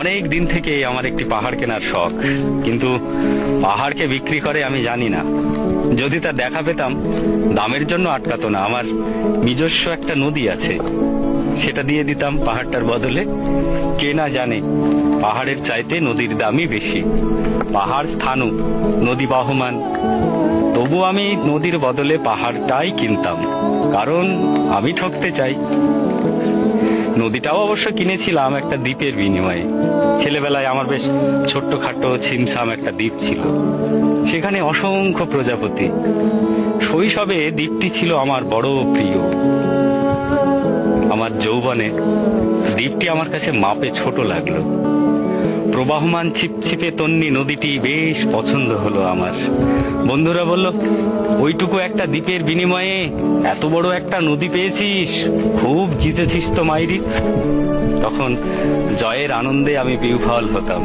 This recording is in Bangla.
অনেক দিন থেকে আমার একটি পাহাড় কেনার শখ, কিন্তু পাহাড়কে বিক্রি করে আমি জানি না। যদি তার দেখা পেতাম, দামের জন্য আটকাতো না। আমার নিজস্ব একটা নদী আছে, সেটা দিয়ে দিতাম পাহাড়টার বদলে। কে না জানে পাহাড়ের চাইতে নদীর দামই বেশি। পাহাড় স্থানু, নদী বহমান, তবু আমি নদীর বদলে পাহাড়টাই কিনতাম, কারণ আমি ঠকতে চাই। নদীটাও অবশ্য কিনেছিলাম একটা দ্বীপের বিনিময়ে। ছেলেবেলায় আমার বেশ ছোট্টখাটো ছিমছাম একটা দ্বীপ ছিল, সেখানে অসংখ্য প্রজাপতি। শৈশবে দ্বীপটি ছিল আমার বড় প্রিয়। আমার যৌবনে দ্বীপটি আমার কাছে মাপে ছোট লাগলো। প্রবাহমান ছিপছিপে তন্নি নদীটি বেশ পছন্দ হলো আমার। বন্ধুরা বলল, ওইটুকু একটা দ্বীপের বিনিময়ে এত বড় একটা নদী পেয়েছিস, খুব জিতেছিস তো মাইরি। তখন জয়ের আনন্দে আমি বিহ্বল হতাম।